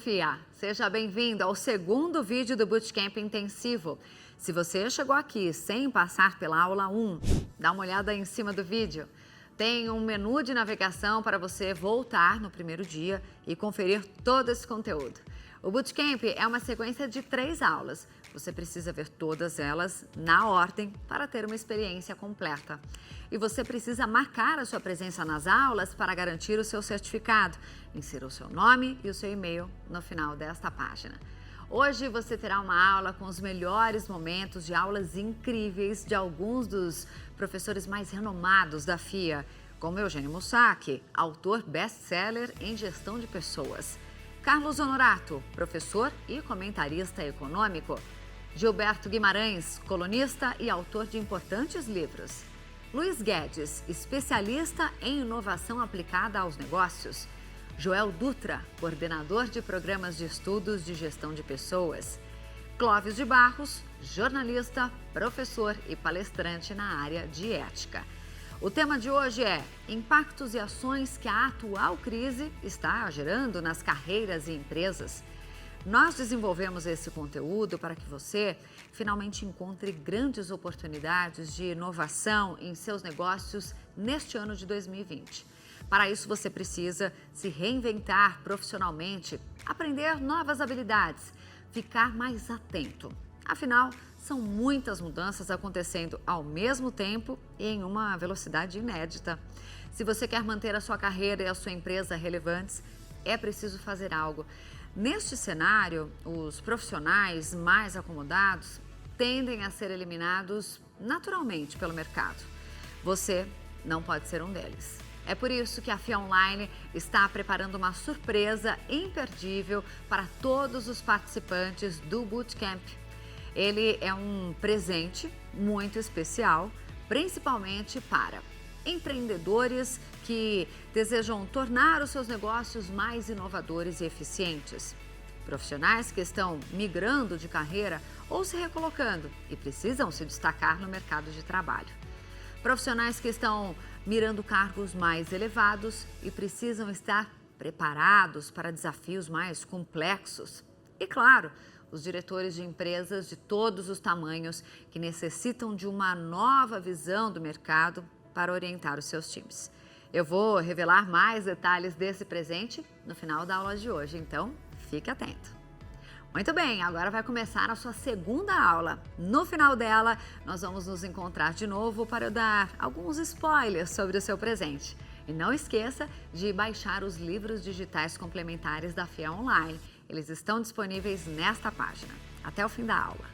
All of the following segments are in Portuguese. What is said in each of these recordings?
FIA! Seja bem-vindo ao segundo vídeo do Bootcamp Intensivo. Se você chegou aqui sem passar pela aula 1, dá uma olhada em cima do vídeo. Tem um menu de navegação para você voltar no primeiro dia e conferir todo esse conteúdo. O Bootcamp é uma sequência de 3 aulas. Você precisa ver todas elas na ordem para ter uma experiência completa. E você precisa marcar a sua presença nas aulas para garantir o seu certificado. Insira o seu nome e o seu e-mail no final desta página. Hoje você terá uma aula com os melhores momentos de aulas incríveis de alguns dos professores mais renomados da FIA, como Eugênio Mussac, autor best-seller em gestão de pessoas. Carlos Honorato, professor e comentarista econômico. Gilberto Guimarães, colunista e autor de importantes livros. Luiz Guedes, especialista em inovação aplicada aos negócios. Joel Dutra, coordenador de programas de estudos de gestão de pessoas. Clóvis de Barros, jornalista, professor e palestrante na área de ética. O tema de hoje é impactos e ações que a atual crise está gerando nas carreiras e empresas. Nós desenvolvemos esse conteúdo para que você finalmente encontre grandes oportunidades de inovação em seus negócios neste ano de 2020. Para isso, você precisa se reinventar profissionalmente, aprender novas habilidades, ficar mais atento. Afinal, são muitas mudanças acontecendo ao mesmo tempo e em uma velocidade inédita. Se você quer manter a sua carreira e a sua empresa relevantes, é preciso fazer algo. Neste cenário, os profissionais mais acomodados tendem a ser eliminados naturalmente pelo mercado. Você não pode ser um deles. É por isso que a FIA Online está preparando uma surpresa imperdível para todos os participantes do Bootcamp. Ele é um presente muito especial, principalmente para empreendedores que desejam tornar os seus negócios mais inovadores e eficientes, profissionais que estão migrando de carreira ou se recolocando e precisam se destacar no mercado de trabalho, profissionais que estão mirando cargos mais elevados e precisam estar preparados para desafios mais complexos. E, claro, os diretores de empresas de todos os tamanhos que necessitam de uma nova visão do mercado para orientar os seus times. Eu vou revelar mais detalhes desse presente no final da aula de hoje, então fique atento. Muito bem, agora vai começar a sua segunda aula. No final dela, nós vamos nos encontrar de novo para eu dar alguns spoilers sobre o seu presente. E não esqueça de baixar os livros digitais complementares da FIA Online. Eles estão disponíveis nesta página. Até o fim da aula.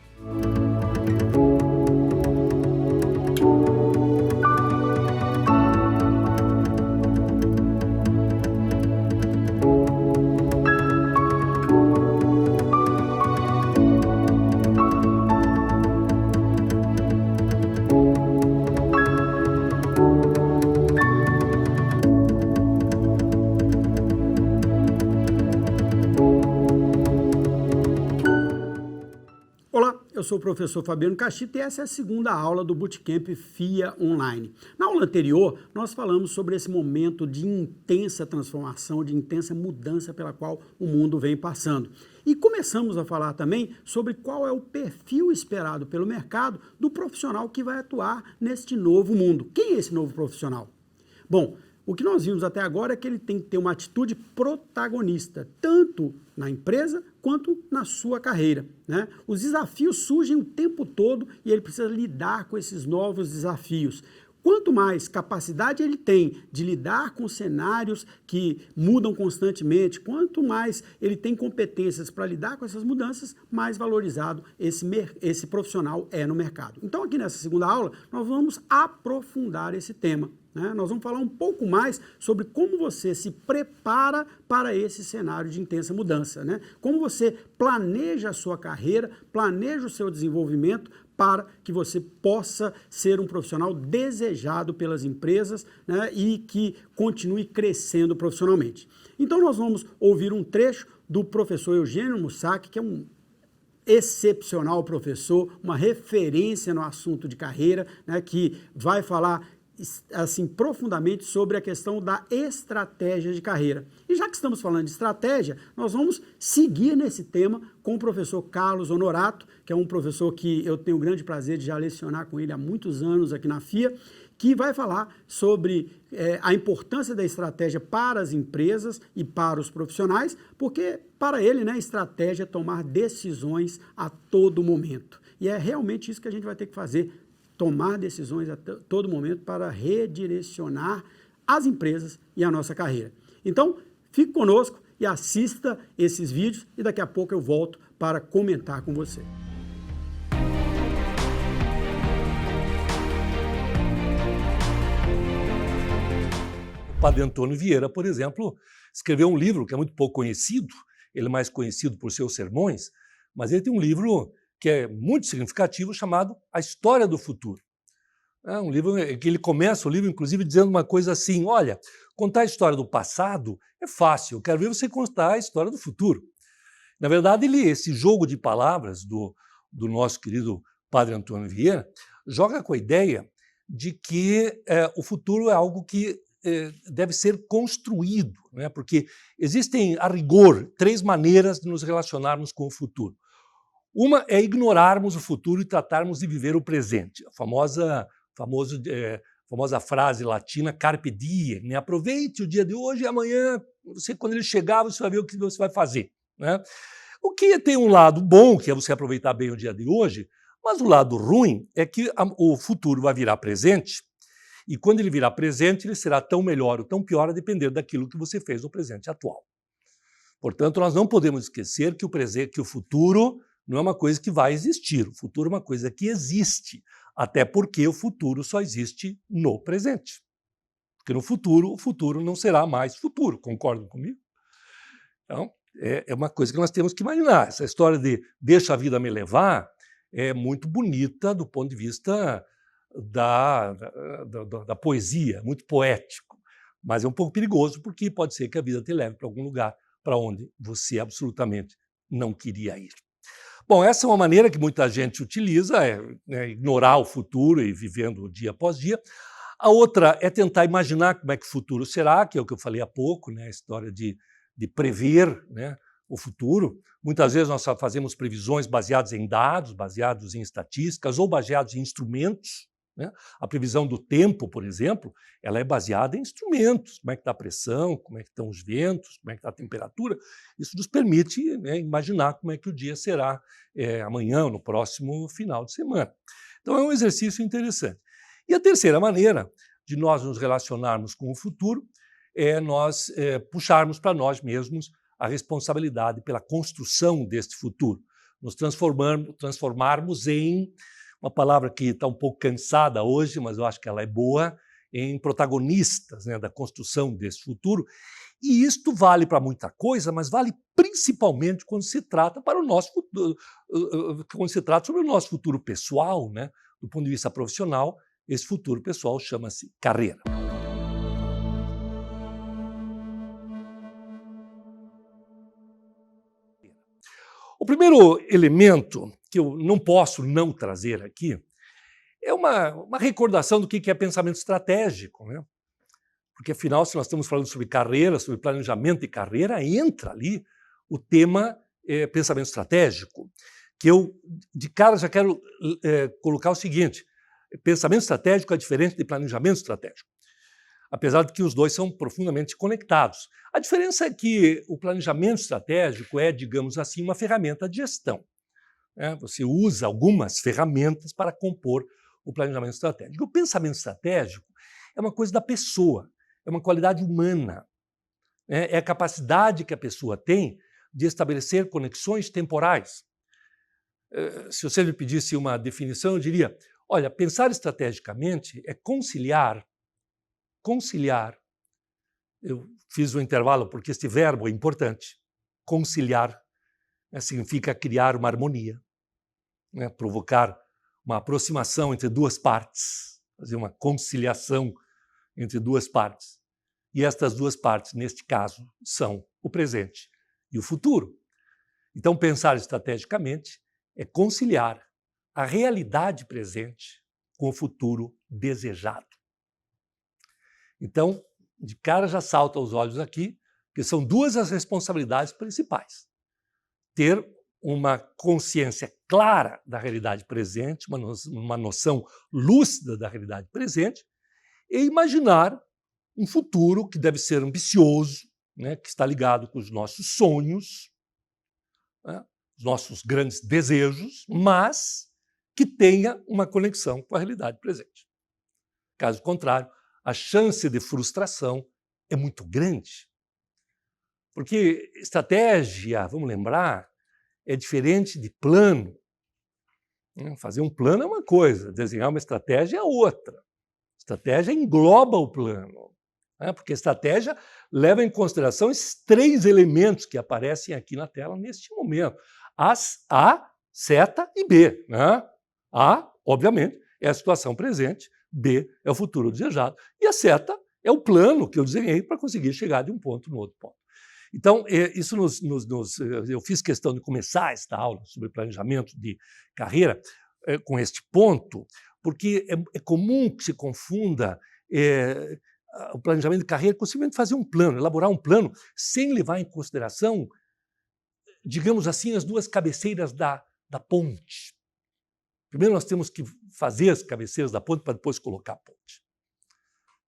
Eu sou o professor Fabiano Cachito e essa é a segunda aula do Bootcamp FIA Online. Na aula anterior, nós falamos sobre esse momento de intensa transformação, de intensa mudança pela qual o mundo vem passando. E começamos a falar também sobre qual é o perfil esperado pelo mercado do profissional que vai atuar neste novo mundo. Quem é esse novo profissional? Bom, o que nós vimos até agora é que ele tem que ter uma atitude protagonista, tanto na empresa quanto na sua carreira, né? Os desafios surgem o tempo todo e ele precisa lidar com esses novos desafios. Quanto mais capacidade ele tem de lidar com cenários que mudam constantemente, quanto mais ele tem competências para lidar com essas mudanças, mais valorizado esse profissional é no mercado. Então, aqui nessa segunda aula, nós vamos aprofundar esse tema, né? Nós vamos falar um pouco mais sobre como você se prepara para esse cenário de intensa mudança, né? Como você planeja a sua carreira, planeja o seu desenvolvimento para que você possa ser um profissional desejado pelas empresas, né, e que continue crescendo profissionalmente. Então nós vamos ouvir um trecho do professor Eugênio Mussac, que é um excepcional professor, uma referência no assunto de carreira, né, que vai falar assim, profundamente sobre a questão da estratégia de carreira. E já que estamos falando de estratégia, nós vamos seguir nesse tema com o professor Carlos Honorato, que é um professor que eu tenho o grande prazer de já lecionar com ele há muitos anos aqui na FIA, que vai falar sobre a importância da estratégia para as empresas e para os profissionais, porque para ele, né, estratégia é tomar decisões a todo momento. E é realmente isso que a gente vai ter que fazer, tomar decisões a todo momento para redirecionar as empresas e a nossa carreira. Então, fique conosco e assista esses vídeos e daqui a pouco eu volto para comentar com você. O Padre Antônio Vieira, por exemplo, escreveu um livro que é muito pouco conhecido, ele é mais conhecido por seus sermões, mas ele tem um livro que é muito significativo, chamado A História do Futuro. É um livro que ele começa o livro, inclusive, dizendo uma coisa assim: olha, contar a história do passado é fácil, eu quero ver você contar a história do futuro. Na verdade, esse jogo de palavras do nosso querido Padre Antônio Vieira joga com a ideia de que o futuro é algo que deve ser construído, né? Porque existem, a rigor, 3 maneiras de nos relacionarmos com o futuro. Uma é ignorarmos o futuro e tratarmos de viver o presente. A famosa frase latina carpe diem, né? Aproveite o dia de hoje e amanhã, quando ele chegar, você vai ver o que você vai fazer, né? O que tem um lado bom, que é você aproveitar bem o dia de hoje, mas o lado ruim é que o futuro vai virar presente, e quando ele virar presente, ele será tão melhor ou tão pior a depender daquilo que você fez no presente atual. Portanto, nós não podemos esquecer que o futuro não é uma coisa que vai existir, o futuro é uma coisa que existe, até porque o futuro só existe no presente. Porque no futuro, o futuro não será mais futuro, concordam comigo? Então, é uma coisa que nós temos que imaginar. Essa história de deixa a vida me levar é muito bonita do ponto de vista da poesia, muito poético, mas é um pouco perigoso porque pode ser que a vida te leve para algum lugar para onde você absolutamente não queria ir. Bom, essa é uma maneira que muita gente utiliza, ignorar o futuro e vivendo dia após dia. A outra é tentar imaginar como é que o futuro será, que é o que eu falei há pouco, né? A história de prever, né, o futuro. Muitas vezes nós fazemos previsões baseadas em dados, baseados em estatísticas ou baseados em instrumentos, né? A previsão do tempo, por exemplo, ela é baseada em instrumentos. Como é que está a pressão, como é que estão os ventos, como é que está a temperatura. Isso nos permite, né, imaginar como é que o dia será amanhã ou no próximo final de semana. Então é um exercício interessante. E a terceira maneira de nós nos relacionarmos com o futuro é nós puxarmos para nós mesmos a responsabilidade pela construção deste futuro. Nos transformarmos em uma palavra que está um pouco cansada hoje, mas eu acho que ela é boa, em protagonistas, né, da construção desse futuro. E isto vale para muita coisa, mas vale principalmente quando se trata para o nosso futuro, quando se trata sobre o nosso futuro pessoal, né? Do ponto de vista profissional, esse futuro pessoal chama-se carreira. O primeiro elemento que eu não posso não trazer aqui é uma recordação do que é pensamento estratégico, né? Porque, afinal, se nós estamos falando sobre carreira, sobre planejamento de carreira, entra ali o tema pensamento estratégico, que eu, de cara, já quero colocar o seguinte: pensamento estratégico é diferente de planejamento estratégico, apesar de que os dois são profundamente conectados. A diferença é que o planejamento estratégico é, digamos assim, uma ferramenta de gestão, né? Você usa algumas ferramentas para compor o planejamento estratégico. O pensamento estratégico é uma coisa da pessoa, é uma qualidade humana, né? É a capacidade que a pessoa tem de estabelecer conexões temporais. Se você me pedisse uma definição, eu diria: olha, pensar estrategicamente é conciliar, eu fiz um intervalo porque este verbo é importante, conciliar, né, significa criar uma harmonia, né, provocar uma aproximação entre duas partes, fazer uma conciliação entre duas partes. E estas duas partes, neste caso, são o presente e o futuro. Então, pensar estrategicamente é conciliar a realidade presente com o futuro desejado. Então, de cara já salta aos olhos aqui que são duas as responsabilidades principais. Ter uma consciência clara da realidade presente, uma noção lúcida da realidade presente, e imaginar um futuro que deve ser ambicioso, né, que está ligado com os nossos sonhos, né, os nossos grandes desejos, mas que tenha uma conexão com a realidade presente. Caso contrário, a chance de frustração é muito grande. Porque estratégia, vamos lembrar, é diferente de plano. Fazer um plano é uma coisa, desenhar uma estratégia é outra. Estratégia engloba o plano, né? Porque a estratégia leva em consideração esses três elementos que aparecem aqui na tela neste momento. A, seta e B. Né? A, obviamente, é a situação presente, B é o futuro desejado, e a seta é o plano que eu desenhei para conseguir chegar de um ponto no outro ponto. Então, isso eu fiz questão de começar esta aula sobre planejamento de carreira com este ponto, porque é comum que se confunda o planejamento de carreira com simplesmente fazer um plano, elaborar um plano, sem levar em consideração, digamos assim, as duas cabeceiras da ponte. Primeiro nós temos que fazer as cabeceiras da ponte para depois colocar a ponte.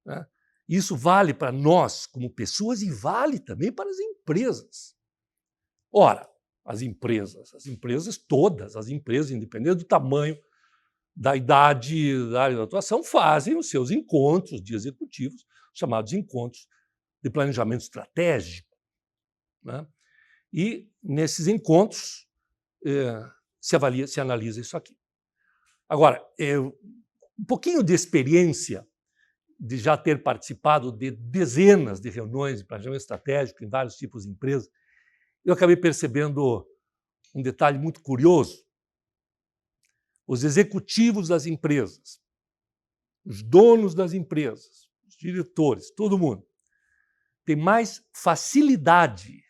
Né? Isso vale para nós como pessoas e vale também para as empresas. Ora, as empresas todas, as empresas, independente do tamanho, da idade, da área de atuação, fazem os seus encontros de executivos, chamados encontros de planejamento estratégico. Né? E nesses encontros se analisa isso aqui. Agora, um pouquinho de experiência de já ter participado de dezenas de reuniões de planejamento estratégico em vários tipos de empresas, eu acabei percebendo um detalhe muito curioso. Os executivos das empresas, os donos das empresas, os diretores, todo mundo, tem mais facilidade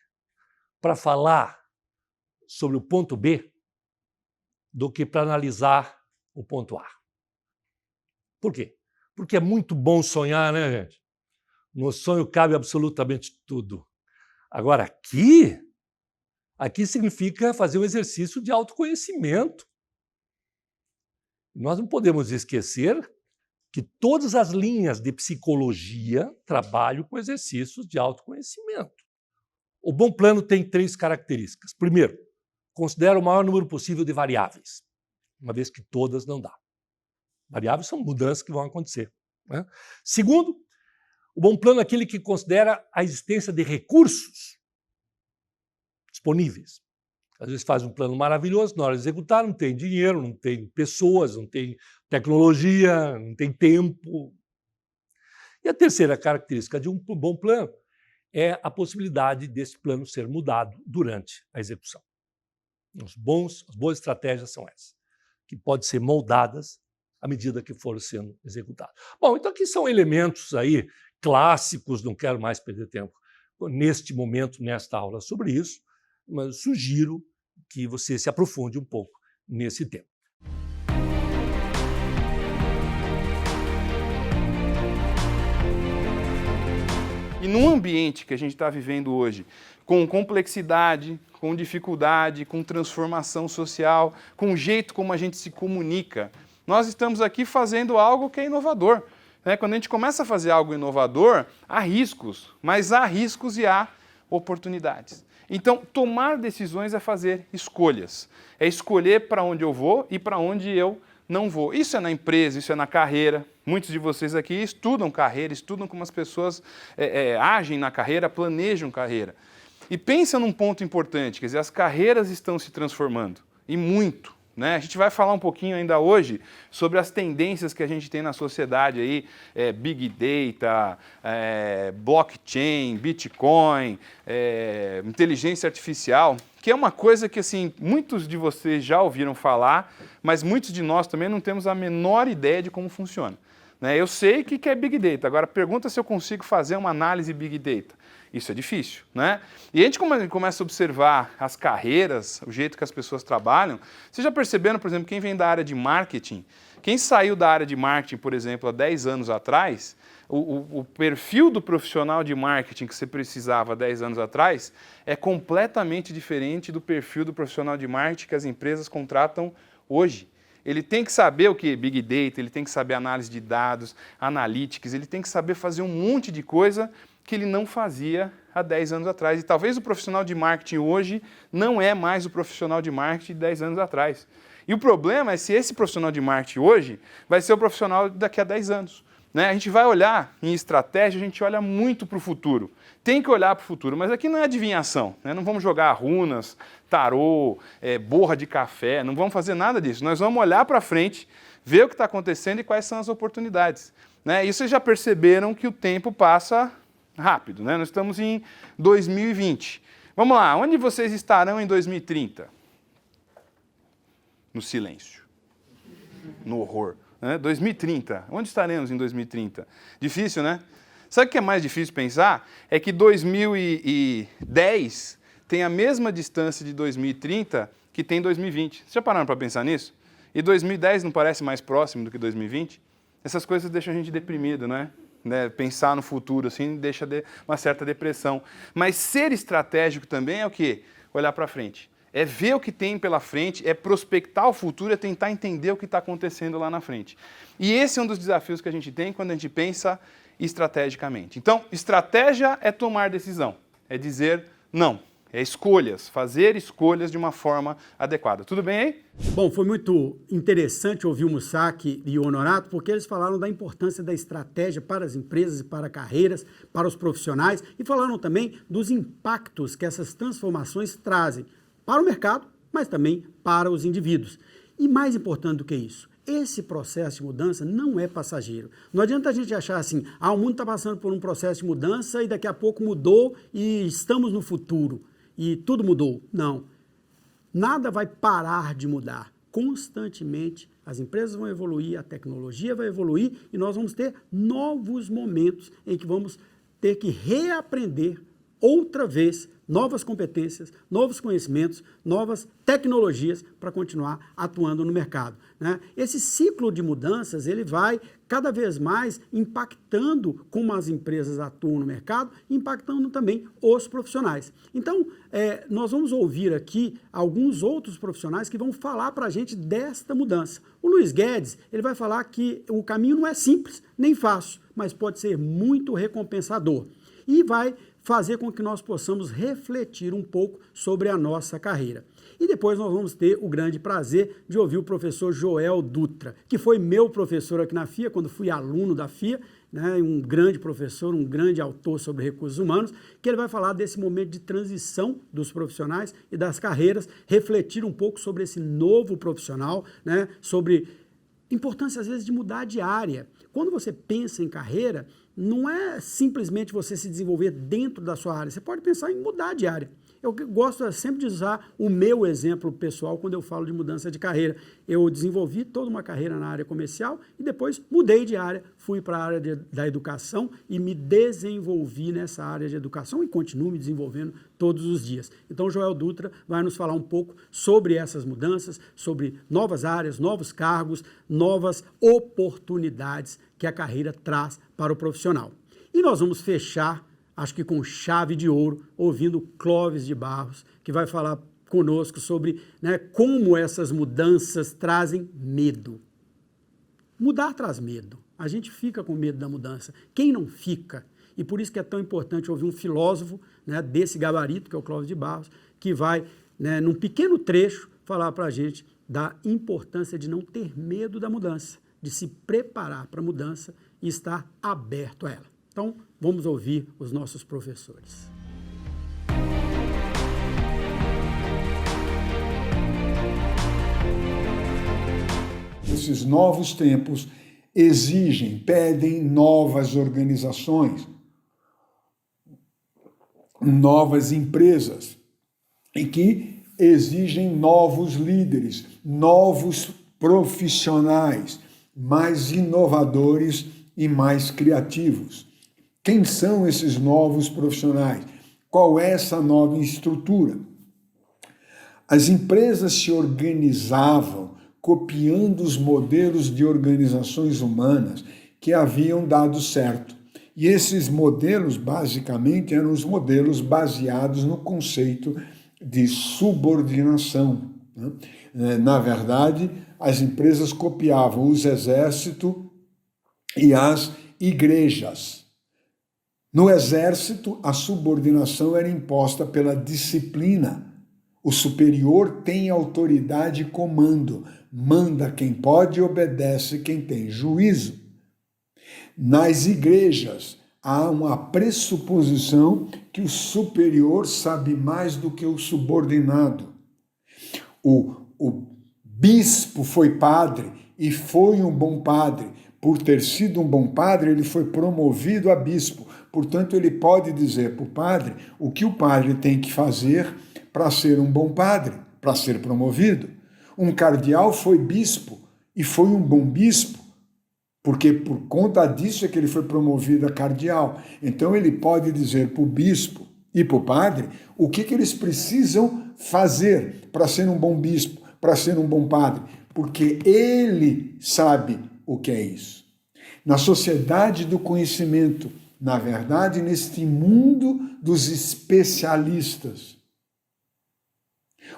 para falar sobre o ponto B do que para analisar o ponto A. Por quê? Porque é muito bom sonhar, né, gente? No sonho cabe absolutamente tudo. Agora, aqui significa fazer um exercício de autoconhecimento. Nós não podemos esquecer que todas as linhas de psicologia trabalham com exercícios de autoconhecimento. O bom plano tem 3 características. Primeiro, considera o maior número possível de variáveis, uma vez que todas não dá. Variáveis são mudanças que vão acontecer. Né? Segundo, o bom plano é aquele que considera a existência de recursos disponíveis. Às vezes faz um plano maravilhoso, na hora de executar não tem dinheiro, não tem pessoas, não tem tecnologia, não tem tempo. E a terceira característica de um bom plano é a possibilidade desse plano ser mudado durante a execução. As boas estratégias são essas, que podem ser moldadas à medida que for sendo executado. Bom, então aqui são elementos aí clássicos, não quero mais perder tempo neste momento, nesta aula sobre isso, mas sugiro que você se aprofunde um pouco nesse tema. E num ambiente que a gente está vivendo hoje, com complexidade, com dificuldade, com transformação social, com o jeito como a gente se comunica, nós estamos aqui fazendo algo que é inovador. Quando a gente começa a fazer algo inovador, há riscos, mas há riscos e há oportunidades. Então, tomar decisões é fazer escolhas. É escolher para onde eu vou e para onde eu não vou. Isso é na empresa, isso é na carreira. Muitos de vocês aqui estudam carreira, estudam como as pessoas agem na carreira, planejam carreira. E pensa num ponto importante, quer dizer, as carreiras estão se transformando, e muito. A gente vai falar um pouquinho ainda hoje sobre as tendências que a gente tem na sociedade aí, Big Data, blockchain, Bitcoin, inteligência artificial, que é uma coisa que assim, muitos de vocês já ouviram falar, mas muitos de nós também não temos a menor ideia de como funciona. Eu sei o que é Big Data, agora pergunta se eu consigo fazer uma análise Big Data. Isso é difícil, né? E a gente começa a observar as carreiras, o jeito que as pessoas trabalham. Vocês já perceberam, por exemplo, quem vem da área de marketing, Quem saiu da área de marketing, por exemplo, há 10 anos atrás, o perfil do profissional de marketing que você precisava há 10 anos atrás é completamente diferente do perfil do profissional de marketing que as empresas contratam hoje. Ele tem que saber o que? Big Data, ele tem que saber análise de dados, analytics, ele tem que saber fazer um monte de coisa que ele não fazia há 10 anos atrás. E talvez o profissional de marketing hoje não é mais o profissional de marketing de 10 anos atrás. E o problema é se esse profissional de marketing hoje vai ser o profissional daqui a 10 anos. Né? A gente vai olhar em estratégia, a gente olha muito para o futuro. Tem que olhar para o futuro, mas aqui não é adivinhação. Né? Não vamos jogar runas, tarô, borra de café, não vamos fazer nada disso. Nós vamos olhar para frente, ver o que está acontecendo e quais são as oportunidades. Né? E vocês já perceberam que o tempo passa rápido. Né? Nós estamos em 2020. Vamos lá, onde vocês estarão em 2030? No silêncio, no horror. 2030, onde estaremos em 2030? Difícil, né? Sabe o que é mais difícil pensar? É que 2010 tem a mesma distância de 2030 que tem 2020. Vocês já pararam para pensar nisso? E 2010 não parece mais próximo do que 2020? Essas coisas deixam a gente deprimido, né? Pensar no futuro assim deixa uma certa depressão. Mas ser estratégico também é o quê? Olhar para frente. É ver o que tem pela frente, é prospectar o futuro, é tentar entender o que está acontecendo lá na frente. E esse é um dos desafios que a gente tem quando a gente pensa estrategicamente. Então, estratégia é tomar decisão, é dizer não, é escolhas, fazer escolhas de uma forma adequada. Tudo bem aí? Bom, foi muito interessante ouvir o Mussac e o Honorato, porque eles falaram da importância da estratégia para as empresas e para carreiras, para os profissionais, e falaram também dos impactos que essas transformações trazem para o mercado, mas também para os indivíduos. E mais importante do que isso, esse processo de mudança não é passageiro. Não adianta a gente achar assim, o mundo está passando por um processo de mudança e daqui a pouco mudou e estamos no futuro e tudo mudou. Não. Nada vai parar de mudar. Constantemente as empresas vão evoluir, a tecnologia vai evoluir e nós vamos ter novos momentos em que vamos ter que reaprender outra vez novas competências, novos conhecimentos, novas tecnologias para continuar atuando no mercado. Né? Esse ciclo de mudanças ele vai cada vez mais impactando como as empresas atuam no mercado, impactando também os profissionais. Então, nós vamos ouvir aqui alguns outros profissionais que vão falar para a gente desta mudança. O Luiz Guedes ele vai falar que o caminho não é simples nem fácil, mas pode ser muito recompensador. E vai fazer com que nós possamos refletir um pouco sobre a nossa carreira. E depois nós vamos ter o grande prazer de ouvir o professor Joel Dutra, que foi meu professor aqui na FIA, quando fui aluno da FIA, né, um grande professor, um grande autor sobre recursos humanos, que ele vai falar desse momento de transição dos profissionais e das carreiras, refletir um pouco sobre esse novo profissional, né, sobre importância, às vezes, de mudar de área. Quando você pensa em carreira, não é simplesmente você se desenvolver dentro da sua área, você pode pensar em mudar de área. Eu gosto sempre de usar o meu exemplo pessoal quando eu falo de mudança de carreira. Eu desenvolvi toda uma carreira na área comercial e depois mudei de área, fui para a área da educação e me desenvolvi nessa área de educação e continuo me desenvolvendo todos os dias. Então, o Joel Dutra vai nos falar um pouco sobre essas mudanças, sobre novas áreas, novos cargos, novas oportunidades que a carreira traz para o profissional. E nós vamos fechar, acho que com chave de ouro, ouvindo Clóvis de Barros, que vai falar conosco sobre, né, como essas mudanças trazem medo. Mudar traz medo. A gente fica com medo da mudança. Quem não fica? E por isso que é tão importante ouvir um filósofo, né, desse gabarito, que é o Clóvis de Barros, que vai, né, num pequeno trecho, falar para a gente da importância de não ter medo da mudança, de se preparar para a mudança e estar aberto a ela. Então, vamos ouvir os nossos professores. Esses novos tempos pedem novas organizações, novas empresas, e que exigem novos líderes, novos profissionais, mais inovadores e mais criativos. Quem são esses novos profissionais? Qual é essa nova estrutura? As empresas se organizavam copiando os modelos de organizações humanas que haviam dado certo. E esses modelos, basicamente, eram os modelos baseados no conceito de subordinação, né? Na verdade, as empresas copiavam os exércitos e as igrejas. No exército, a subordinação era imposta pela disciplina. O superior tem autoridade e comando, manda quem pode e obedece quem tem juízo. Nas igrejas, há uma pressuposição que o superior sabe mais do que o subordinado. O bispo foi padre e foi um bom padre. Por ter sido um bom padre, ele foi promovido a bispo. Portanto, ele pode dizer para o padre o que o padre tem que fazer para ser um bom padre, para ser promovido. Um cardeal foi bispo e foi um bom bispo, porque por conta disso é que ele foi promovido a cardeal. Então ele pode dizer para o bispo e para o padre o que eles precisam fazer para ser um bom bispo, para ser um bom padre, porque ele sabe o que é isso. Na sociedade do conhecimento, na verdade, neste mundo dos especialistas,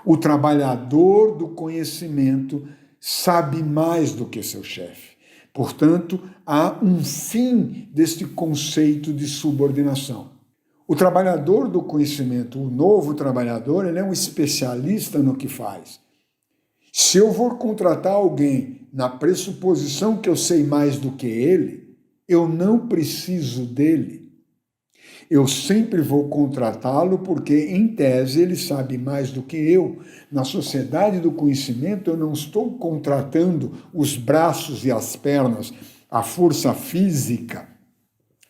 o trabalhador do conhecimento sabe mais do que seu chefe. Portanto, há um fim deste conceito de subordinação. O trabalhador do conhecimento, o novo trabalhador, ele é um especialista no que faz. Se eu for contratar alguém na pressuposição que eu sei mais do que ele, eu não preciso dele. Eu sempre vou contratá-lo porque, em tese, ele sabe mais do que eu. Na sociedade do conhecimento, eu não estou contratando os braços e as pernas, a força física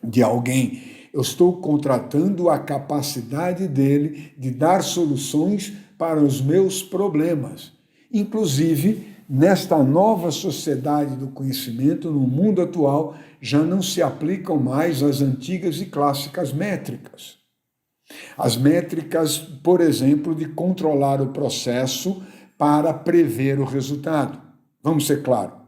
de alguém. Eu estou contratando a capacidade dele de dar soluções para os meus problemas. Inclusive, nesta nova sociedade do conhecimento, no mundo atual, já não se aplicam mais as antigas e clássicas métricas. As métricas, por exemplo, de controlar o processo para prever o resultado. Vamos ser claros.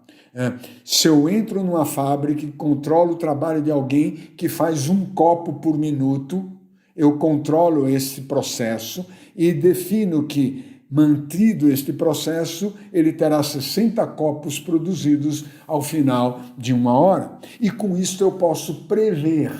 Se eu entro numa fábrica e controlo o trabalho de alguém que faz 1 copo por minuto, eu controlo esse processo e defino que, mantido este processo, ele terá 60 copos produzidos ao final de 1 hora. E com isso eu posso prever,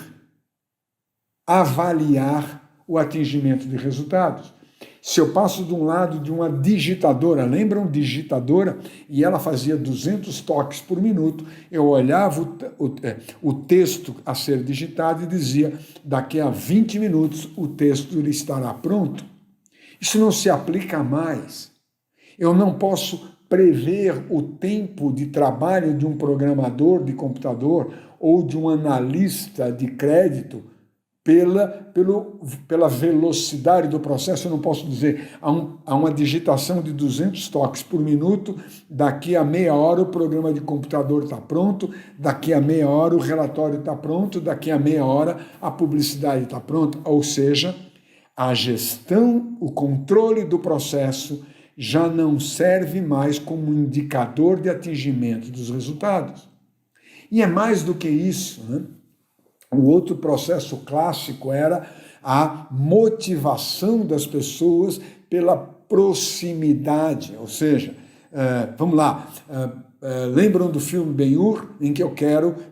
avaliar o atingimento de resultados. Se eu passo de um lado de uma digitadora, lembram digitadora? E ela fazia 200 toques por minuto, eu olhava o texto a ser digitado e dizia, daqui a 20 minutos o texto estará pronto. Isso não se aplica mais. Eu não posso prever o tempo de trabalho de um programador de computador ou de um analista de crédito pela velocidade do processo. Eu não posso dizer, há uma digitação de 200 toques por minuto, daqui a meia hora o programa de computador está pronto, daqui a meia hora o relatório está pronto, daqui a meia hora a publicidade está pronta. Ou seja, a gestão, o controle do processo já não serve mais como indicador de atingimento dos resultados. E é mais do que isso, né? O outro processo clássico era a motivação das pessoas pela proximidade, ou seja, vamos lá, lembram do filme Ben-Hur, em que eu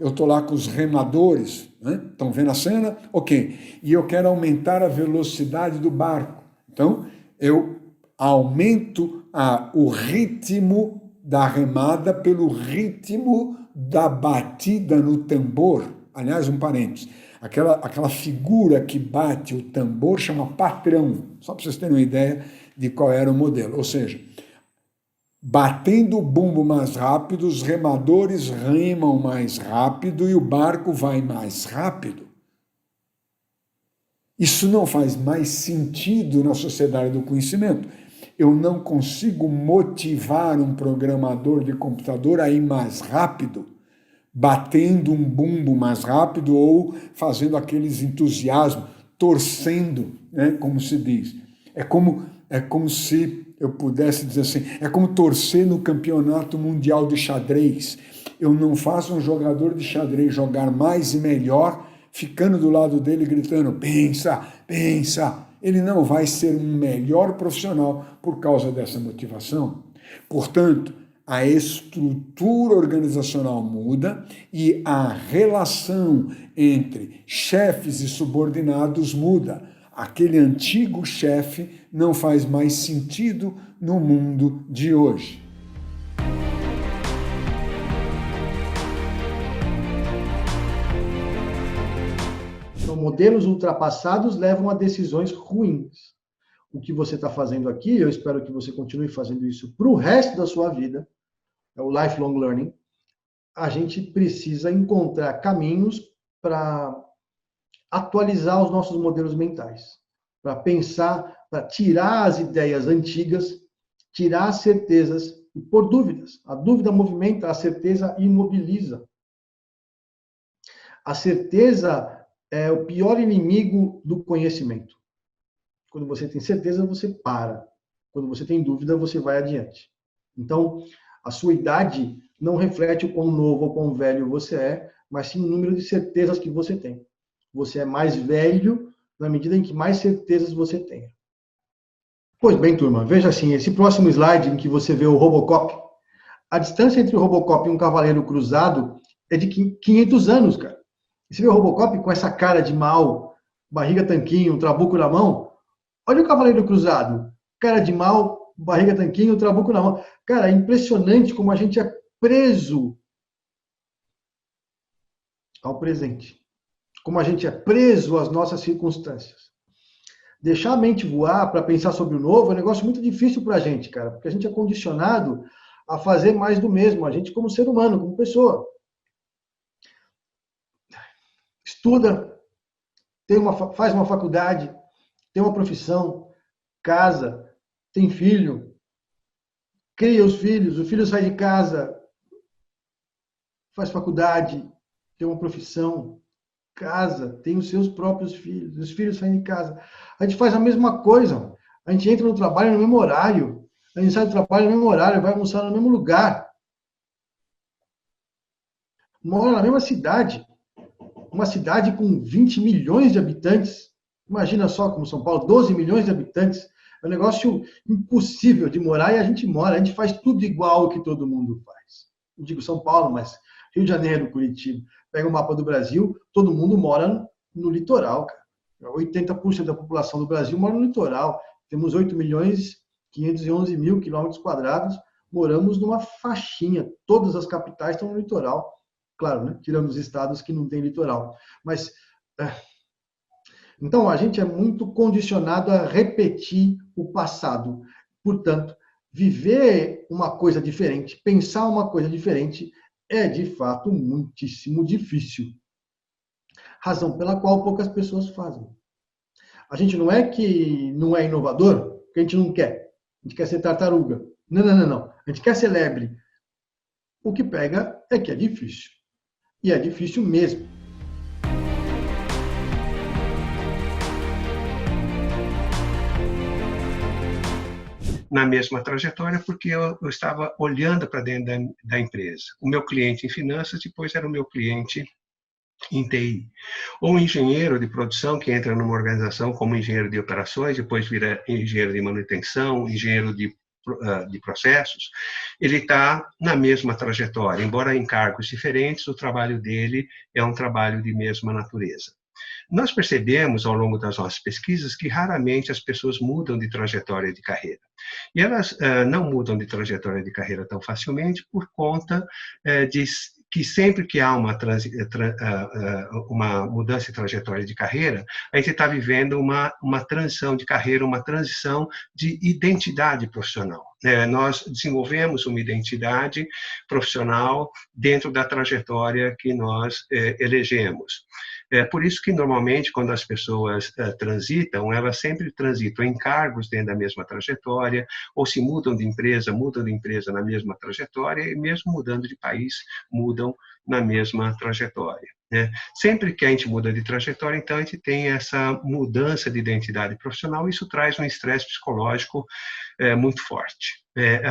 estou lá com os remadores, né? Estão vendo a cena? Ok. E eu quero aumentar a velocidade do barco. Então, eu aumento o ritmo da remada pelo ritmo da batida no tambor. Aliás, um parênteses, aquela figura que bate o tambor chama patrão, só para vocês terem uma ideia de qual era o modelo. Ou seja, batendo o bumbo mais rápido, os remadores remam mais rápido e o barco vai mais rápido. Isso não faz mais sentido na sociedade do conhecimento. Eu não consigo motivar um programador de computador a ir mais rápido, batendo um bumbo mais rápido ou fazendo aqueles entusiasmos, torcendo, né, como se diz. É como É como se eu pudesse dizer assim, é como torcer no campeonato mundial de xadrez. Eu não faço um jogador de xadrez jogar mais e melhor, ficando do lado dele gritando, pensa, pensa. Ele não vai ser um melhor profissional por causa dessa motivação. Portanto, a estrutura organizacional muda e a relação entre chefes e subordinados muda. Aquele antigo chefe não faz mais sentido no mundo de hoje. Então, modelos ultrapassados levam a decisões ruins. O que você está fazendo aqui, eu espero que você continue fazendo isso para o resto da sua vida, é o lifelong learning. A gente precisa encontrar caminhos para atualizar os nossos modelos mentais, para pensar, para tirar as ideias antigas, tirar as certezas e pôr dúvidas. A dúvida movimenta, a certeza imobiliza. A certeza é o pior inimigo do conhecimento. Quando você tem certeza, você para. Quando você tem dúvida, você vai adiante. Então, a sua idade não reflete o quão novo ou quão velho você é, mas sim o número de certezas que você tem. Você é mais velho na medida em que mais certezas você tenha. Pois bem, turma, veja assim, esse próximo slide em que você vê o Robocop, a distância entre o Robocop e um cavaleiro cruzado é de 500 anos, cara. E você vê o Robocop com essa cara de mal, barriga tanquinho, trabuco na mão. Olha o cavaleiro cruzado, cara de mal, barriga tanquinho, trabuco na mão. Cara, é impressionante como a gente é preso ao presente. Como a gente é preso às nossas circunstâncias. Deixar a mente voar para pensar sobre o novo é um negócio muito difícil para a gente, cara, porque a gente é condicionado a fazer mais do mesmo, a gente como ser humano, como pessoa. Estuda, faz uma faculdade, tem uma profissão, casa, tem filho, cria os filhos, o filho sai de casa, faz faculdade, tem uma profissão, casa, tem os seus próprios filhos, os filhos saem de casa. A gente faz a mesma coisa. A gente entra no trabalho no mesmo horário, a gente sai do trabalho no mesmo horário, vai almoçar no mesmo lugar. Mora na mesma cidade. Uma cidade com 20 milhões de habitantes. Imagina só como São Paulo, 12 milhões de habitantes. É um negócio impossível de morar e a gente mora. A gente faz tudo igual o que todo mundo faz. Não digo São Paulo, mas Rio de Janeiro, Curitiba. Pega o mapa do Brasil, todo mundo mora no litoral, cara. 80% da população do Brasil mora no litoral. Temos 8.511.000 quilômetros quadrados, moramos numa faixinha. Todas as capitais estão no litoral. Claro, né? Tirando os estados que não têm litoral. Mas, então, a gente é muito condicionado a repetir o passado. Portanto, viver uma coisa diferente, pensar uma coisa diferente, é, de fato, muitíssimo difícil. Razão pela qual poucas pessoas fazem. A gente não é que não é inovador, porque a gente não quer. A gente quer ser tartaruga. Não. A gente quer ser lebre. O que pega é que é difícil. E é difícil mesmo. Na mesma trajetória, porque eu estava olhando para dentro da empresa. O meu cliente em finanças, depois era o meu cliente em TI. Ou um engenheiro de produção que entra numa organização como engenheiro de operações, depois vira engenheiro de manutenção, engenheiro de processos, ele está na mesma trajetória. Embora em cargos diferentes, o trabalho dele é um trabalho de mesma natureza. Nós percebemos ao longo das nossas pesquisas que raramente as pessoas mudam de trajetória de carreira. E elas não mudam de trajetória de carreira tão facilmente por conta de que sempre que há uma mudança de trajetória de carreira, a gente está vivendo uma transição de carreira, uma transição de identidade profissional. Nós desenvolvemos uma identidade profissional dentro da trajetória que nós elegemos. Por isso que, normalmente, quando as pessoas transitam, elas sempre transitam em cargos dentro da mesma trajetória, ou se mudam de empresa na mesma trajetória, e mesmo mudando de país, mudam na mesma trajetória. né? Sempre que a gente muda de trajetória, então a gente tem essa mudança de identidade profissional, e isso traz um estresse psicológico muito forte.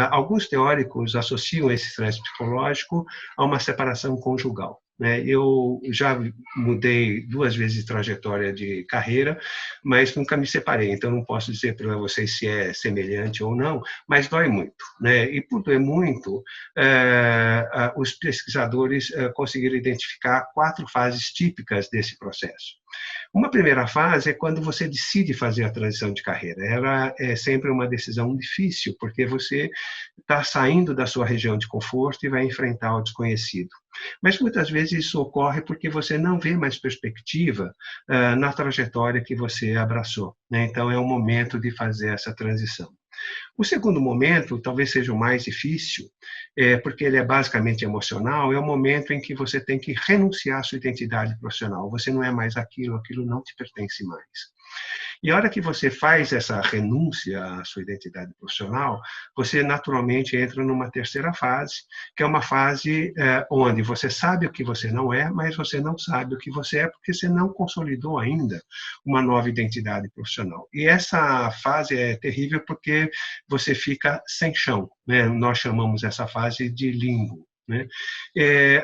Alguns teóricos associam esse estresse psicológico a uma separação conjugal, né? Eu já mudei 2 vezes de trajetória de carreira, mas nunca me separei, então não posso dizer para vocês se é semelhante ou não, mas dói muito, né? E por doer muito, os pesquisadores conseguiram identificar 4 fases típicas desse processo. Uma primeira fase é quando você decide fazer a transição de carreira. Ela é sempre uma decisão difícil, porque você está saindo da sua região de conforto e vai enfrentar o desconhecido. Mas muitas vezes isso ocorre porque você não vê mais perspectiva na trajetória que você abraçou, né? Então é o momento de fazer essa transição. O segundo momento, talvez seja o mais difícil, porque ele é basicamente emocional, é o momento em que você tem que renunciar à sua identidade profissional. Você não é mais aquilo, aquilo não te pertence mais. E a hora que você faz essa renúncia à sua identidade profissional, você naturalmente entra numa terceira fase, que é uma fase onde você sabe o que você não é, mas você não sabe o que você é, porque você não consolidou ainda uma nova identidade profissional. E essa fase é terrível porque você fica sem chão, né? Nós chamamos essa fase de limbo, né?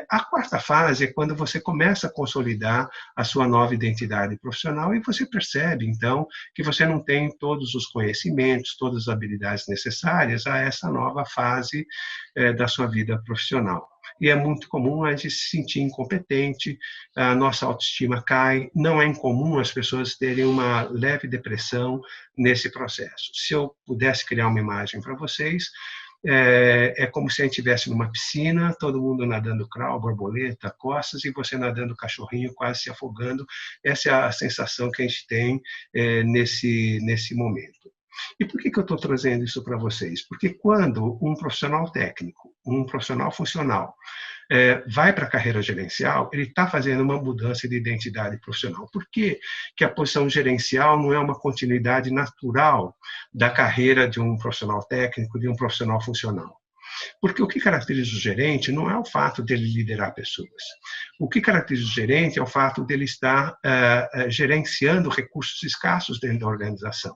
A quarta fase é quando você começa a consolidar a sua nova identidade profissional e você percebe, então, que você não tem todos os conhecimentos, todas as habilidades necessárias a essa nova fase da sua vida profissional. E é muito comum a gente se sentir incompetente, a nossa autoestima cai. Não é incomum as pessoas terem uma leve depressão nesse processo. Se eu pudesse criar uma imagem para vocês, é como se a gente estivesse numa piscina, todo mundo nadando crawl, borboleta, costas, e você nadando cachorrinho, quase se afogando. Essa é a sensação que a gente tem nesse momento. E por que eu estou trazendo isso para vocês? Porque quando um profissional técnico, um profissional funcional, vai para a carreira gerencial, ele está fazendo uma mudança de identidade profissional. Por que que a posição gerencial não é uma continuidade natural da carreira de um profissional técnico, de um profissional funcional? Porque o que caracteriza o gerente não é o fato dele liderar pessoas. O que caracteriza o gerente é o fato dele estar gerenciando recursos escassos dentro da organização.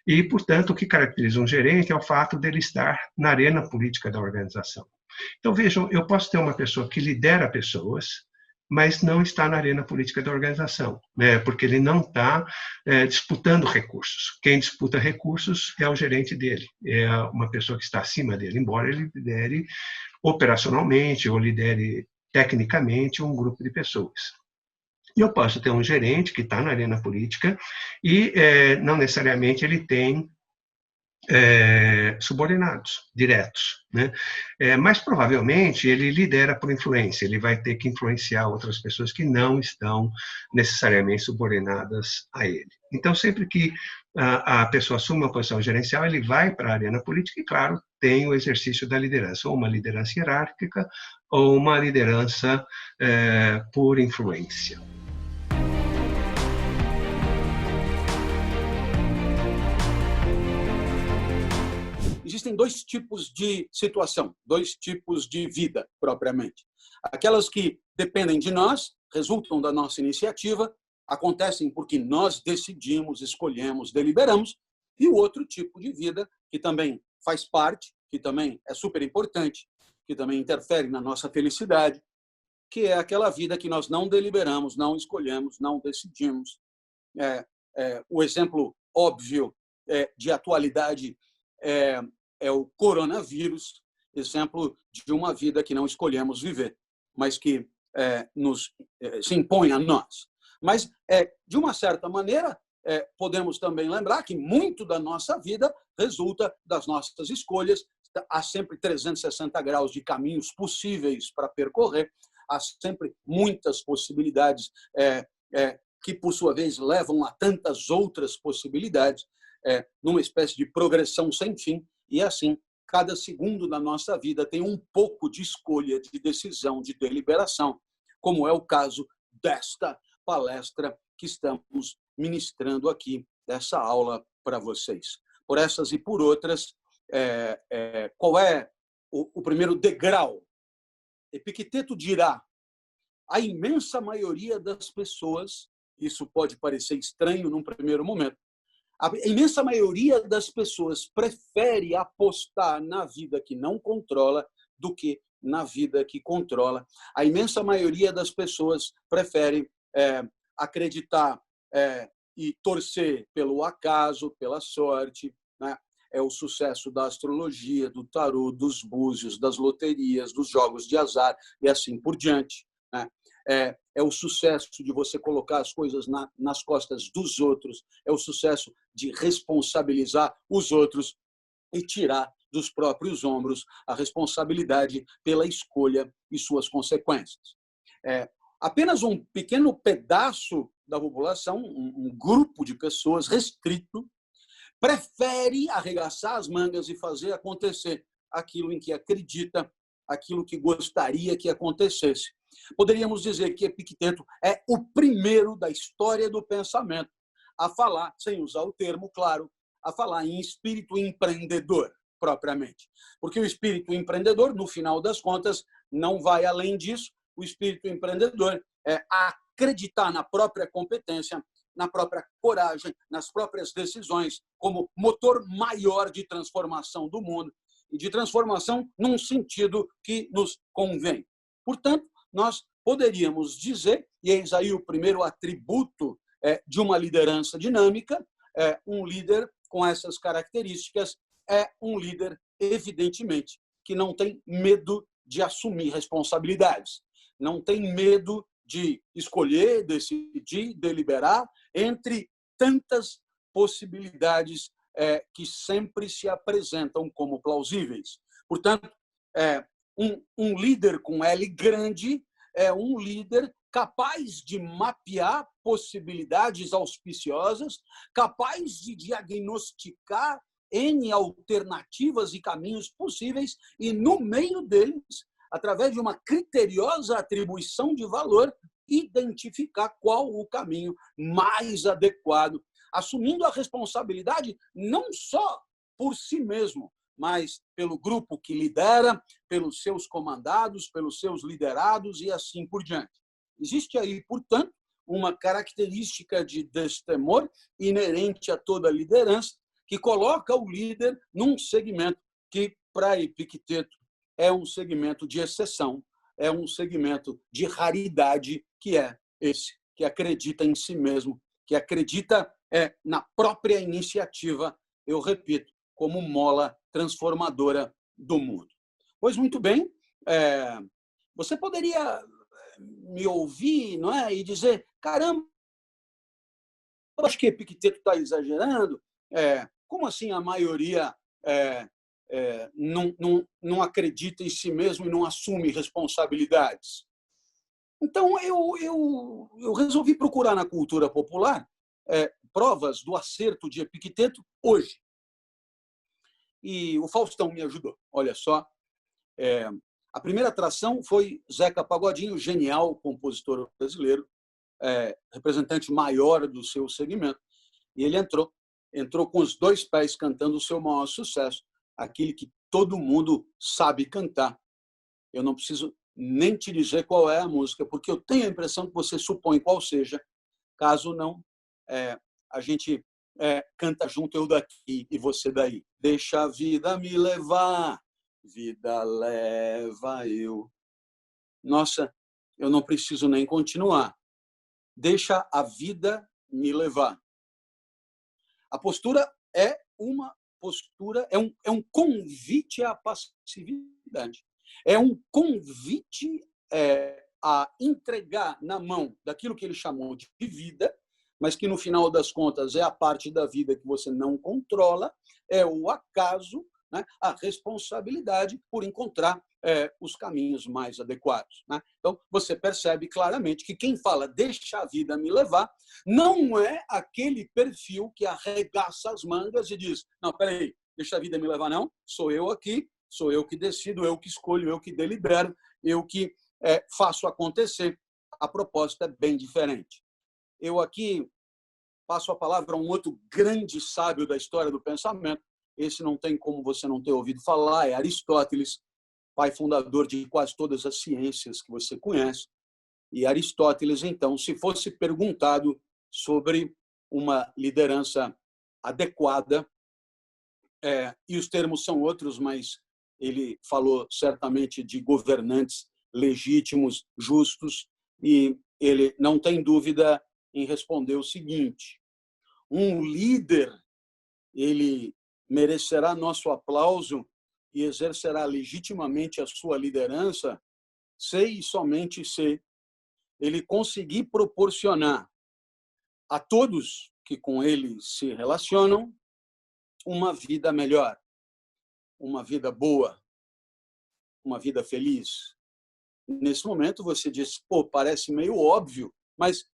E, portanto, o que caracteriza um gerente é o fato dele estar na arena política da organização. Então, vejam, eu posso ter uma pessoa que lidera pessoas, mas não está na arena política da organização, né? Porque ele não está disputando recursos. Quem disputa recursos é o gerente dele, é uma pessoa que está acima dele, embora ele lidere operacionalmente ou lidere tecnicamente um grupo de pessoas. E eu posso ter um gerente que está na arena política e não necessariamente ele tem subordinados diretos, né? Mas provavelmente ele lidera por influência, ele vai ter que influenciar outras pessoas que não estão necessariamente subordinadas a ele. Então, sempre que a pessoa assume uma posição gerencial, ele vai para a arena política e, claro, tem o exercício da liderança, ou uma liderança hierárquica ou uma liderança por influência. Existem 2 tipos de situação, 2 tipos de vida, propriamente. Aquelas que dependem de nós, resultam da nossa iniciativa, acontecem porque nós decidimos, escolhemos, deliberamos, e o outro tipo de vida, que também faz parte, que também é super importante, que também interfere na nossa felicidade, que é aquela vida que nós não deliberamos, não escolhemos, não decidimos. O exemplo óbvio de atualidade é o coronavírus, exemplo de uma vida que não escolhemos viver, mas que se impõe a nós. Mas, de uma certa maneira, podemos também lembrar que muito da nossa vida resulta das nossas escolhas. Há sempre 360 graus de caminhos possíveis para percorrer, há sempre muitas possibilidades que, por sua vez, levam a tantas outras possibilidades, numa espécie de progressão sem fim. E, assim, cada segundo da nossa vida tem um pouco de escolha, de decisão, de deliberação, como é o caso desta palestra que estamos ministrando aqui, dessa aula para vocês. Por essas e por outras, qual é o primeiro degrau? Epicteto dirá a imensa maioria das pessoas, isso pode parecer estranho num primeiro momento, a imensa maioria das pessoas prefere apostar na vida que não controla do que na vida que controla. A imensa maioria das pessoas prefere acreditar e torcer pelo acaso, pela sorte, né? É o sucesso da astrologia, do tarô, dos búzios, das loterias, dos jogos de azar e assim por diante, né? É o sucesso de você colocar as coisas nas costas dos outros, é o sucesso de responsabilizar os outros e tirar dos próprios ombros a responsabilidade pela escolha e suas consequências. Apenas um pequeno pedaço da população, um grupo de pessoas restrito, prefere arregaçar as mangas e fazer acontecer aquilo em que acredita, aquilo que gostaria que acontecesse. Poderíamos dizer que Epicteto é o primeiro da história do pensamento a falar, sem usar o termo, claro, a falar em espírito empreendedor, propriamente. Porque o espírito empreendedor, no final das contas, não vai além disso. O espírito empreendedor é acreditar na própria competência, na própria coragem, nas próprias decisões, como motor maior de transformação do mundo, e de transformação num sentido que nos convém. Portanto, nós poderíamos dizer, e eis aí o primeiro atributo de uma liderança dinâmica, um líder com essas características é um líder, evidentemente, que não tem medo de assumir responsabilidades, não tem medo de escolher, decidir, deliberar entre tantas possibilidades que sempre se apresentam como plausíveis. Portanto, um líder com L grande é um líder capaz de mapear possibilidades auspiciosas, capaz de diagnosticar N alternativas e caminhos possíveis e, no meio deles, através de uma criteriosa atribuição de valor, identificar qual o caminho mais adequado, assumindo a responsabilidade não só por si mesmo, mas pelo grupo que lidera, pelos seus comandados, pelos seus liderados e assim por diante. Existe aí, portanto, uma característica de destemor inerente a toda liderança que coloca o líder num segmento que, para Epicteto, é um segmento de exceção, é um segmento de raridade, que é esse, que acredita em si mesmo, que acredita na própria iniciativa, eu repito, como mola transformadora do mundo. Pois muito bem, você poderia me ouvir, não é, e dizer, caramba, eu acho que Epicteto está exagerando, como assim a maioria não acredita em si mesmo e não assume responsabilidades? Então, eu resolvi procurar na cultura popular provas do acerto de Epicteto hoje. E o Faustão me ajudou. Olha só, a primeira atração foi Zeca Pagodinho, genial compositor brasileiro, representante maior do seu segmento. E ele entrou com os dois pés cantando o seu maior sucesso, aquele que todo mundo sabe cantar. Eu não preciso nem te dizer qual é a música, porque eu tenho a impressão que você supõe qual seja. Caso não, a gente canta junto, eu daqui e você daí. Deixa a vida me levar, vida leva eu. Nossa, eu não preciso nem continuar. Deixa a vida me levar. A postura é uma postura, é um convite à passividade. É um convite a entregar na mão daquilo que ele chamou de vida, mas que, no final das contas, é a parte da vida que você não controla, é o acaso, né? A responsabilidade por encontrar os caminhos mais adequados, né? Então, você percebe claramente que quem fala deixa a vida me levar não é aquele perfil que arregaça as mangas e diz, não, peraí, deixa a vida me levar não, sou eu aqui, sou eu que decido, eu que escolho, eu que delibero, eu que faço acontecer. A proposta é bem diferente. Eu aqui passo a palavra a um outro grande sábio da história do pensamento. Esse não tem como você não ter ouvido falar, é Aristóteles, pai fundador de quase todas as ciências que você conhece. E Aristóteles, então, se fosse perguntado sobre uma liderança adequada, e os termos são outros, mas ele falou certamente de governantes legítimos, justos, e ele não tem dúvida em responder o seguinte: um líder, ele merecerá nosso aplauso e exercerá legitimamente a sua liderança se e somente se ele conseguir proporcionar a todos que com ele se relacionam uma vida melhor, uma vida boa, uma vida feliz. Nesse momento você diz, pô, parece meio óbvio, mas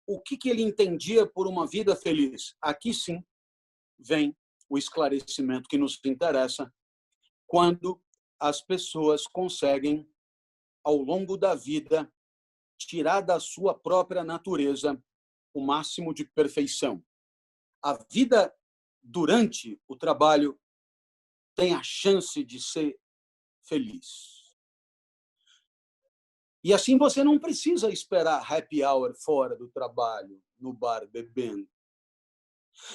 o que ele entendia por uma vida feliz? Aqui sim vem o esclarecimento que nos interessa, quando as pessoas conseguem, ao longo da vida, tirar da sua própria natureza o máximo de perfeição. A vida durante o trabalho tem a chance de ser feliz. E assim você não precisa esperar happy hour fora do trabalho, no bar bebendo.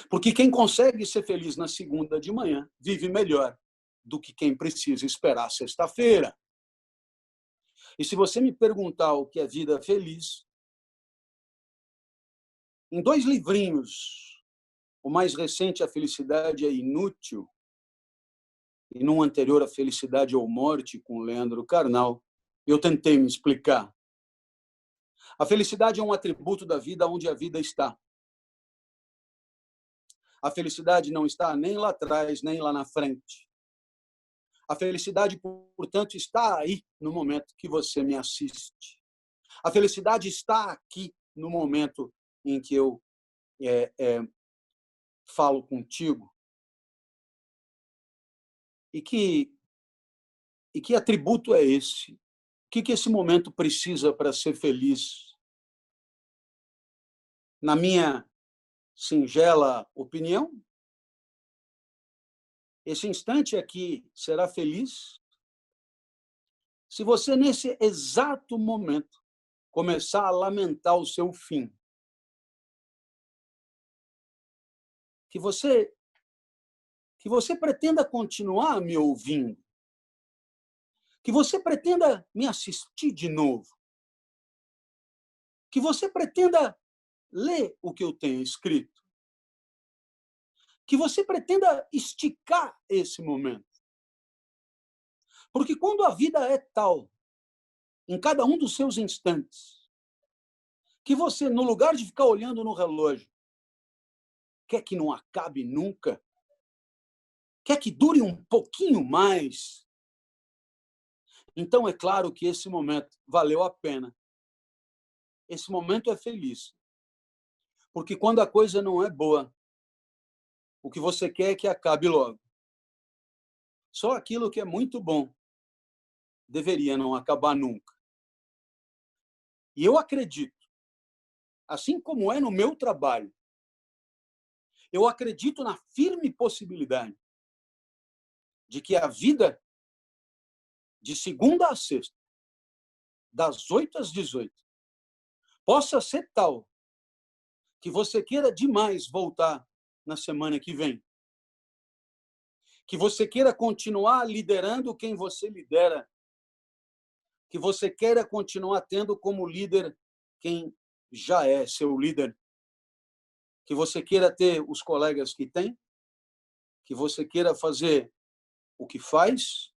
Porque quem consegue ser feliz na segunda de manhã vive melhor do que quem precisa esperar sexta-feira. E se você me perguntar o que é vida feliz, em 2 livrinhos, o mais recente, A Felicidade é Inútil, e num anterior, A Felicidade ou Morte, com Leandro Carnal, eu tentei me explicar. A felicidade é um atributo da vida onde a vida está. A felicidade não está nem lá atrás, nem lá na frente. A felicidade, portanto, está aí no momento que você me assiste. A felicidade está aqui no momento em que eu falo contigo. E que atributo é esse? O que esse momento precisa para ser feliz? Na minha singela opinião, esse instante aqui será feliz se você, nesse exato momento, começar a lamentar o seu fim. Que você pretenda continuar me ouvindo. Que você pretenda me assistir de novo. Que você pretenda ler o que eu tenho escrito. Que você pretenda esticar esse momento. Porque quando a vida é tal, em cada um dos seus instantes, que você, no lugar de ficar olhando no relógio, quer que não acabe nunca, quer que dure um pouquinho mais, então é claro que esse momento valeu a pena. Esse momento é feliz. Porque quando a coisa não é boa, o que você quer é que acabe logo. Só aquilo que é muito bom deveria não acabar nunca. E eu acredito, assim como é no meu trabalho, eu acredito na firme possibilidade de que a vida, de segunda a sexta, das 8 às 18, possa ser tal que você queira demais voltar na semana que vem. Que você queira continuar liderando quem você lidera. Que você queira continuar tendo como líder quem já é seu líder. Que você queira ter os colegas que tem. Que você queira fazer o que faz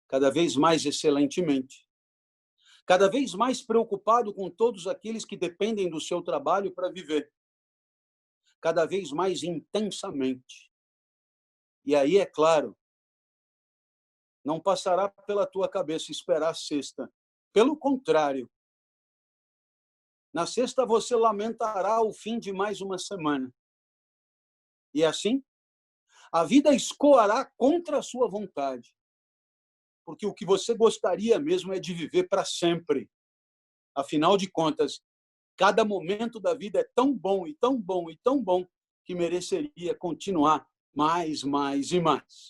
cada vez mais excelentemente. Cada vez mais preocupado com todos aqueles que dependem do seu trabalho para viver. Cada vez mais intensamente. E aí, é claro, não passará pela tua cabeça esperar a sexta. Pelo contrário, na sexta você lamentará o fim de mais uma semana. E assim, a vida escoará contra a sua vontade. Porque o que você gostaria mesmo é de viver para sempre. Afinal de contas, cada momento da vida é tão bom e tão bom e tão bom que mereceria continuar mais e mais.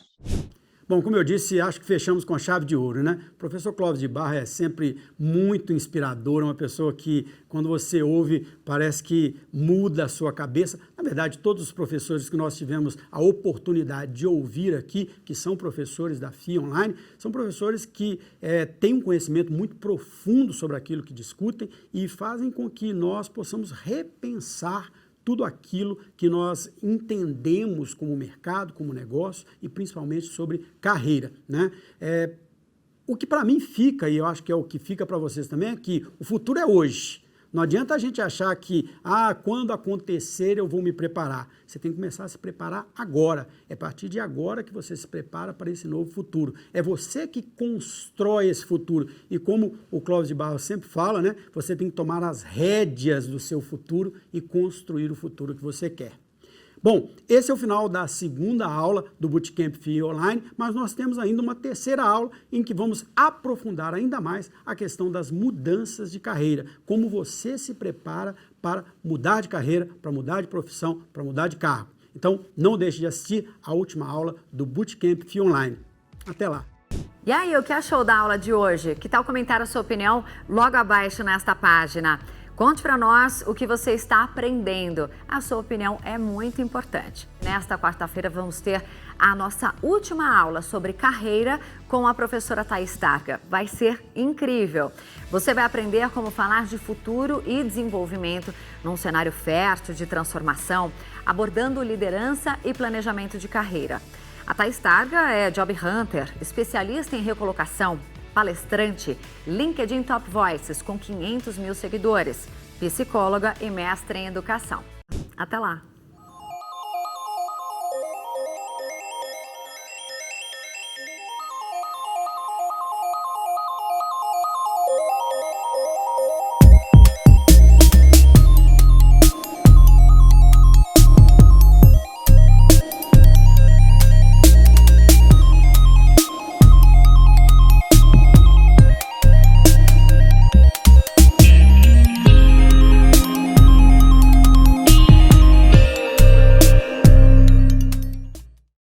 Bom, como eu disse, acho que fechamos com chave de ouro, né? O professor Clóvis de Barra é sempre muito inspirador, uma pessoa que, quando você ouve, parece que muda a sua cabeça. Na verdade, todos os professores que nós tivemos a oportunidade de ouvir aqui, que são professores da FIA Online, são professores que têm um conhecimento muito profundo sobre aquilo que discutem e fazem com que nós possamos repensar tudo aquilo que nós entendemos como mercado, como negócio e principalmente sobre carreira, né? O que para mim fica, e eu acho que é o que fica para vocês também, é que o futuro é hoje. Não adianta a gente achar que, quando acontecer eu vou me preparar. Você tem que começar a se preparar agora. É a partir de agora que você se prepara para esse novo futuro. É você que constrói esse futuro. E como o Clóvis de Barros sempre fala, né? Você tem que tomar as rédeas do seu futuro e construir o futuro que você quer. Bom, esse é o final da segunda aula do Bootcamp FIA Online, mas nós temos ainda uma terceira aula em que vamos aprofundar ainda mais a questão das mudanças de carreira, como você se prepara para mudar de carreira, para mudar de profissão, para mudar de cargo. Então, não deixe de assistir a última aula do Bootcamp FIA Online. Até lá! E aí, o que achou da aula de hoje? Que tal comentar a sua opinião logo abaixo nesta página? Conte para nós o que você está aprendendo. A sua opinião é muito importante. Nesta quarta-feira vamos ter a nossa última aula sobre carreira com a professora Thaís Targa. Vai ser incrível. Você vai aprender como falar de futuro e desenvolvimento num cenário fértil de transformação, abordando liderança e planejamento de carreira. A Thaís Targa é Job Hunter, especialista em recolocação, palestrante, LinkedIn Top Voices com 500 mil seguidores, psicóloga e mestre em educação. Até lá!